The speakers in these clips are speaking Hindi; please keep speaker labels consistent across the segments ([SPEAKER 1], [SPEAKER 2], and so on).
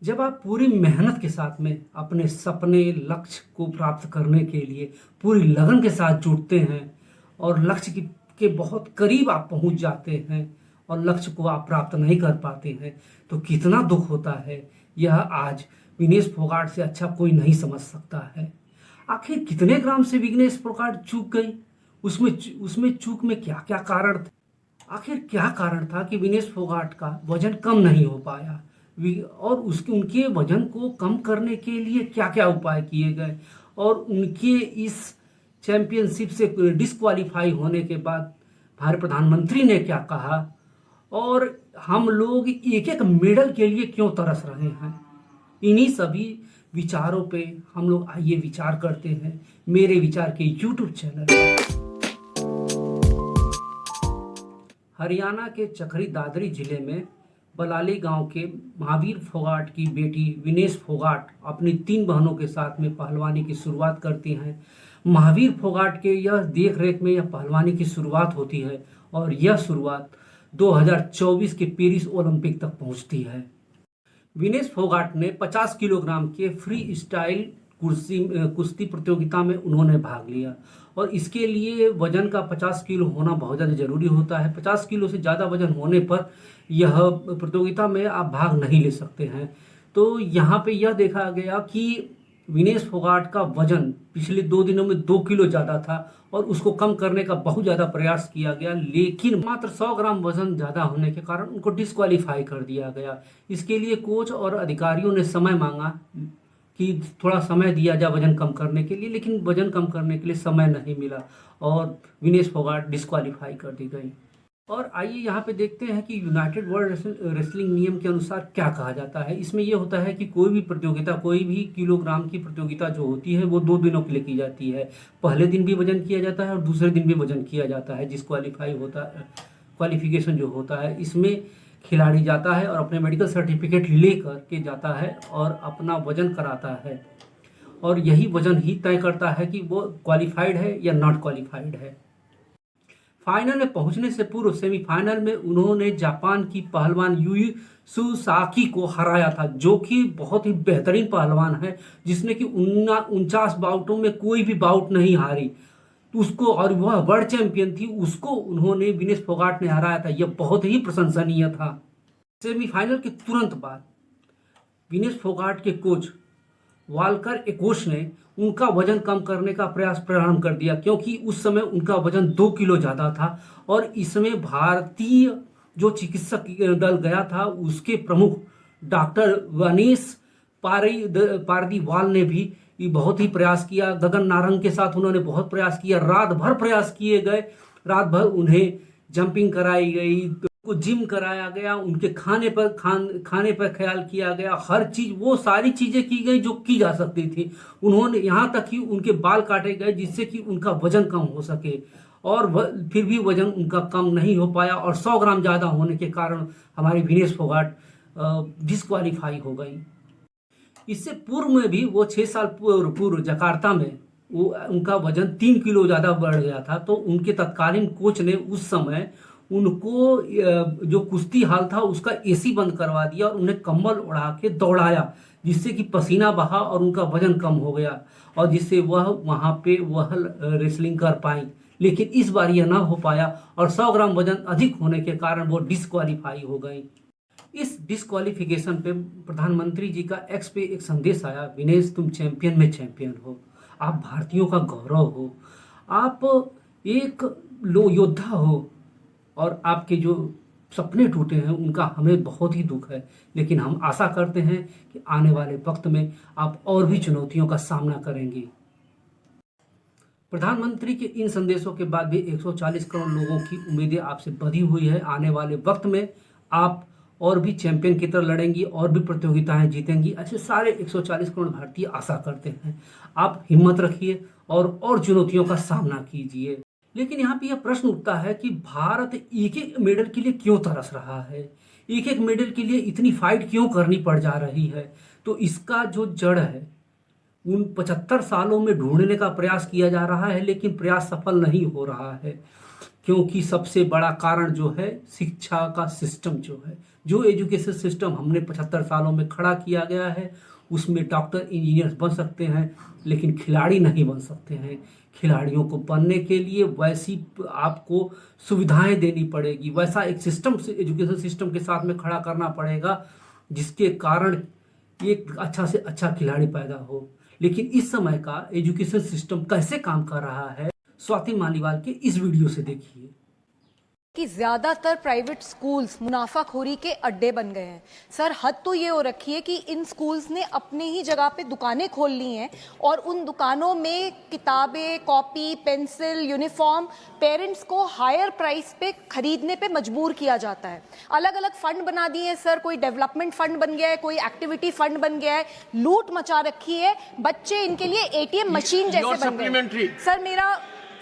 [SPEAKER 1] जब आप पूरी मेहनत के साथ में अपने सपने लक्ष्य को प्राप्त करने के लिए पूरी लगन के साथ जुटते हैं और लक्ष्य के बहुत करीब आप पहुंच जाते हैं और लक्ष्य को आप प्राप्त नहीं कर पाते हैं तो कितना दुख होता है, यह आज विनेश फोगाट से अच्छा कोई नहीं समझ सकता है। आखिर कितने ग्राम से विनेश फोगाट चूक गई, उसमें उसमें चूक में क्या क्या कारण थे? आखिर क्या कारण था कि विनेश फोगाट का वजन कम नहीं हो पाया और उसके उनके वजन को कम करने के लिए क्या क्या उपाय किए गए और उनके इस चैंपियनशिप से डिस्क्वालीफाई होने के बाद भारत प्रधानमंत्री ने क्या कहा और हम लोग एक एक मेडल के लिए क्यों तरस रहे हैं। इन्हीं सभी विचारों पे हम लोग आइए विचार करते हैं मेरे विचार के यूट्यूब चैनल पर। हरियाणा के चखरी दादरी जिले में बलाली गांव के महावीर फोगाट की बेटी विनेश फोगाट अपनी 3 बहनों के साथ में पहलवानी की शुरुआत करती हैं। महावीर फोगाट के यह देख रेख में यह पहलवानी की शुरुआत होती है और यह शुरुआत 2024 के पेरिस ओलंपिक तक पहुंचती है। विनेश फोगाट ने 50 किलोग्राम के फ्री स्टाइल कुश्ती प्रतियोगिता में उन्होंने भाग लिया और इसके लिए वजन का 50 किलो होना बहुत ज़्यादा जरूरी होता है। 50 किलो से ज़्यादा वजन होने पर यह प्रतियोगिता में आप भाग नहीं ले सकते हैं। तो यहाँ पे यह देखा गया कि विनेश फोगाट का वजन पिछले 2 दिनों में 2 किलो ज़्यादा था और उसको कम करने का बहुत ज़्यादा प्रयास किया गया, लेकिन मात्र 100 ग्राम वजन ज़्यादा होने के कारण उनको डिस्क्वालीफाई कर दिया गया। इसके लिए कोच और अधिकारियों ने समय मांगा कि थोड़ा समय दिया जाए वजन कम करने के लिए, लेकिन वजन कम करने के लिए समय नहीं मिला और विनेश फोगाट डिस्क्वालीफाई कर दी गई। और आइए यहाँ पे देखते हैं कि यूनाइटेड वर्ल्ड रेसलिंग नियम के अनुसार क्या कहा जाता है। इसमें यह होता है कि कोई भी प्रतियोगिता, कोई भी किलोग्राम की प्रतियोगिता जो होती है वो 2 दिनों के लिए की जाती है। पहले दिन भी वजन किया जाता है और दूसरे दिन भी वजन किया जाता है। क्वालिफिकेशन जो होता है इसमें खिलाड़ी जाता है और अपने मेडिकल सर्टिफिकेट लेकर के जाता है और अपना वजन कराता है और यही वजन ही तय करता है कि वो क्वालिफाइड है या नॉट क्वालिफाइड है। फाइनल में पहुंचने से पूर्व सेमीफाइनल में उन्होंने जापान की पहलवान यूई सुसाकी को हराया था, जो कि बहुत ही बेहतरीन पहलवान है, जिसने कि 49 बाउटों में कोई भी बाउट नहीं हारी उसको, और वह वर्ल्ड चैंपियन थी, उसको उन्होंने विनेश फोगाट ने हराया था। यह बहुत ही प्रशंसनीय था। सेमीफाइनल के तुरंत बाद विनेश फोगाट के कोच वाल्कर एकोश ने उनका वजन कम करने का प्रयास प्रारंभ कर दिया, क्योंकि उस समय उनका वजन 2 किलो ज़्यादा था और इसमें भारतीय जो चिकित्सक दल गया था उसके प्रमुख डॉक्टर वनीश पारदीवाल ने भी बहुत ही प्रयास किया। गगन नारंग के साथ उन्होंने बहुत प्रयास किया, रात भर प्रयास किए गए, रात भर उन्हें जंपिंग कराई गई, को जिम कराया गया, उनके खाने पर ख्याल किया गया, हर चीज वो सारी चीजें की गई जो की जा सकती थी। उन्होंने यहाँ तक कि उनके बाल काटे गए जिससे कि उनका वजन कम हो सके और फिर भी वजन उनका कम नहीं हो पाया और 100 ग्राम ज्यादा होने के कारण हमारी विनेश फोगाट डिस्क्वालीफाई हो गई। इससे पूर्व में भी वो 6 साल पूर्व जकार्ता में वो उनका वजन 3 किलो ज्यादा बढ़ गया था, तो उनके तत्कालीन कोच ने उस समय उनको जो कुश्ती हाल था उसका एसी बंद करवा दिया और उन्हें कंबल उड़ा के दौड़ाया, जिससे कि पसीना बहा और उनका वजन कम हो गया और जिससे वह वहां पे वह रेसलिंग कर पाई। लेकिन इस बार यह ना हो पाया और 100 ग्राम वजन अधिक होने के कारण वो डिस्क्वालीफाई हो गई। इस डिस्क्वालिफिकेशन पे प्रधानमंत्री जी का एक्स पे एक संदेश आया, विनेश तुम चैंपियन में चैंपियन हो, आप भारतीयों का गौरव हो, आप एक योद्धा हो और आपके जो सपने टूटे हैं उनका हमें बहुत ही दुख है, लेकिन हम आशा करते हैं कि आने वाले वक्त में आप और भी चुनौतियों का सामना करेंगे। प्रधानमंत्री के इन संदेशों के बाद भी 140 करोड़ लोगों की उम्मीदें आपसे बधी हुई है। आने वाले वक्त में आप और भी चैंपियन की तरह लड़ेंगी और भी प्रतियोगिताएं जीतेंगी, ऐसे सारे 140 करोड़ भारतीय आशा करते हैं। आप हिम्मत रखिए और चुनौतियों का सामना कीजिए। लेकिन यहाँ पे यह प्रश्न उठता है कि भारत एक एक मेडल के लिए क्यों तरस रहा है, एक एक मेडल के लिए इतनी फाइट क्यों करनी पड़ जा रही है। तो इसका जो जड़ है उन 75 सालों में ढूंढने का प्रयास किया जा रहा है, लेकिन प्रयास सफल नहीं हो रहा है, क्योंकि सबसे बड़ा कारण जो है शिक्षा का सिस्टम जो है, जो एजुकेशन सिस्टम हमने 75 सालों में खड़ा किया गया है उसमें डॉक्टर इंजीनियर बन सकते हैं, लेकिन खिलाड़ी नहीं बन सकते हैं। खिलाड़ियों को बनने के लिए वैसी आपको सुविधाएं देनी पड़ेगी, वैसा एक सिस्टम से एजुकेशन सिस्टम के साथ में खड़ा करना पड़ेगा जिसके कारण एक अच्छा से अच्छा खिलाड़ी पैदा हो। लेकिन इस समय का एजुकेशन सिस्टम कैसे काम कर रहा है, स्वाति मालीवाल के इस वीडियो से देखिए।
[SPEAKER 2] कि ज्यादातर प्राइवेट स्कूल्स मुनाफाखोरी के अड्डे बन गए हैं। सर, हद तो ये हो रखी है कि इन स्कूल्स ने अपने ही जगह पे दुकानें खोल ली हैं और उन दुकानों में किताबें, कॉपी, पेंसिल, यूनिफॉर्म पेरेंट्स को हायर प्राइस पे खरीदने पे मजबूर किया जाता है। अलग अलग फंड बना दिए हैं सर, कोई डेवलपमेंट फंड बन गया है, कोई एक्टिविटी फंड बन गया है, लूट मचा रखी है। बच्चे इनके लिए एटीएम मशीन जैसे बन गए।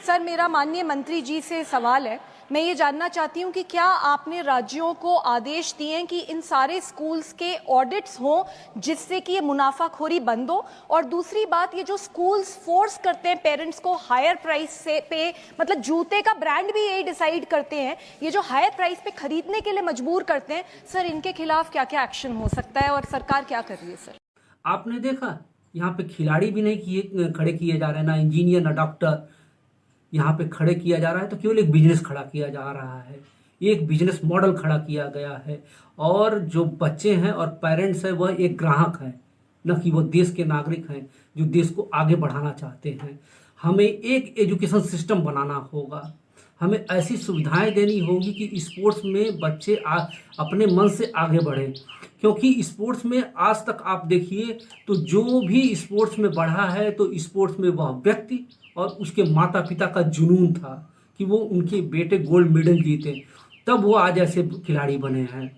[SPEAKER 2] सर मेरा माननीय मंत्री जी से सवाल है, मैं ये जानना चाहती हूँ कि क्या आपने राज्यों को आदेश दिए हैं कि इन सारे स्कूल्स के ऑडिट्स हों जिससे कि ये मुनाफाखोरी बंद हो? और दूसरी बात, ये जो स्कूल्स फोर्स करते हैं पेरेंट्स को हायर प्राइस से पे, मतलब जूते का ब्रांड भी यही डिसाइड करते हैं, ये जो हायर प्राइस पे खरीदने के लिए मजबूर करते हैं, सर इनके खिलाफ क्या क्या एक्शन हो सकता है और सरकार क्या कर रही है? सर,
[SPEAKER 1] आपने देखा यहाँ पे खिलाड़ी भी नहीं खड़े किए जा रहे हैं, ना इंजीनियर ना डॉक्टर यहाँ पे खड़े किया जा रहा है, तो केवल एक बिजनेस खड़ा किया जा रहा है, एक बिजनेस मॉडल खड़ा किया गया है। और जो बच्चे हैं और पेरेंट्स हैं वह एक ग्राहक हैं, न कि वो देश के नागरिक हैं जो देश को आगे बढ़ाना चाहते हैं। हमें एक एजुकेशन सिस्टम बनाना होगा, हमें ऐसी सुविधाएं देनी होगी कि स्पोर्ट्स में बच्चे अपने मन से आगे बढ़ें। क्योंकि स्पोर्ट्स में आज तक आप देखिए तो जो भी स्पोर्ट्स में बढ़ा है तो स्पोर्ट्स में वह व्यक्ति और उसके माता पिता का जुनून था कि वो उनके बेटे गोल्ड मेडल जीते, तब वो आज ऐसे खिलाड़ी बने हैं।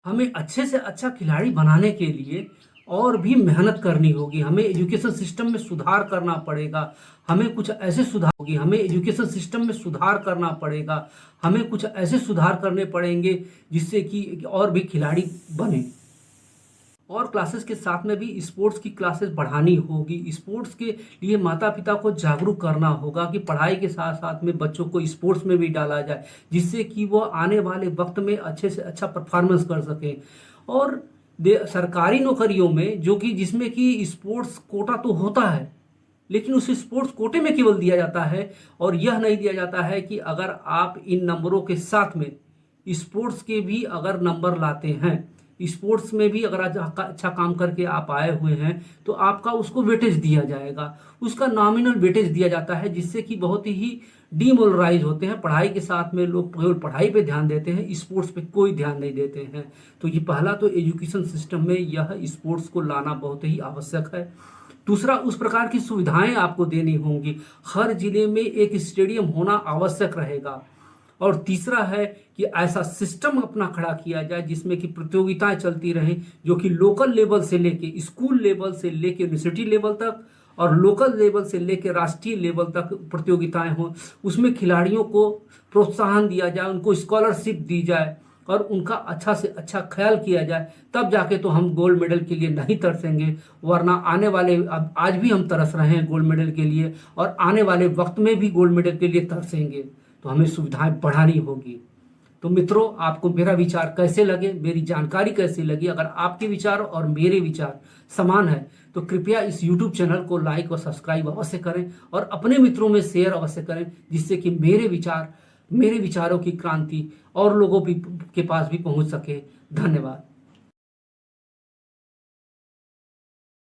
[SPEAKER 1] हमें अच्छे से अच्छा खिलाड़ी बनाने के लिए और भी मेहनत करनी होगी, हमें एजुकेशन सिस्टम में सुधार करना पड़ेगा, हमें कुछ ऐसे सुधार होगी, हमें एजुकेशन सिस्टम में सुधार करना पड़ेगा, हमें कुछ ऐसे सुधार करने पड़ेंगे जिससे कि और भी खिलाड़ी बने। और क्लासेस के साथ में भी स्पोर्ट्स की क्लासेस बढ़ानी होगी। स्पोर्ट्स के लिए माता पिता को जागरूक करना होगा कि पढ़ाई के साथ साथ में बच्चों को स्पोर्ट्स में भी डाला जाए, जिससे कि वो आने वाले वक्त में अच्छे से अच्छा परफॉर्मेंस कर सकें। और सरकारी नौकरियों में जो कि जिसमें कि स्पोर्ट्स कोटा तो होता है, लेकिन उस स्पोर्ट्स कोटे में केवल दिया जाता है और यह नहीं दिया जाता है कि अगर आप इन नंबरों के साथ में स्पोर्ट्स के भी अगर नंबर लाते हैं, स्पोर्ट्स में भी अगर अच्छा काम करके आप आए हुए हैं तो आपका उसको वेटेज दिया जाएगा, उसका नॉमिनल वेटेज दिया जाता है, जिससे कि बहुत ही डीमोरलाइज होते हैं। पढ़ाई के साथ में लोग केवल पढ़ाई पे ध्यान देते हैं, स्पोर्ट्स पे कोई ध्यान नहीं देते हैं। तो ये पहला तो एजुकेशन सिस्टम में यह स्पोर्ट्स को लाना बहुत ही आवश्यक है। दूसरा, उस प्रकार की सुविधाएं आपको देनी होंगी, हर जिले में एक स्टेडियम होना आवश्यक रहेगा। और तीसरा है कि ऐसा सिस्टम अपना खड़ा किया जाए जिसमें कि प्रतियोगिताएं चलती रहें, जो कि लोकल लेवल से लेके स्कूल लेवल से लेके यूनिवर्सिटी लेवल तक और लोकल लेवल से लेके राष्ट्रीय लेवल तक प्रतियोगिताएं हों। उसमें खिलाड़ियों को प्रोत्साहन दिया जाए, उनको स्कॉलरशिप दी जाए और उनका अच्छा से अच्छा ख्याल किया जाए, तब जाके तो हम गोल्ड मेडल के लिए नहीं तरसेंगे। वरना आने वाले, अब आज भी हम तरस रहे हैं गोल्ड मेडल के लिए और आने वाले वक्त में भी गोल्ड मेडल के लिए तरसेंगे। तो हमें सुविधाएं बढ़ानी होगी। तो मित्रों, आपको मेरा विचार कैसे लगे, मेरी जानकारी कैसी लगी? अगर आपके विचार और मेरे विचार समान है तो कृपया इस YouTube चैनल को लाइक और सब्सक्राइब अवश्य करें और अपने मित्रों में शेयर अवश्य करें, जिससे कि मेरे विचारों की क्रांति और लोगों के पास भी पहुंच सके। धन्यवाद।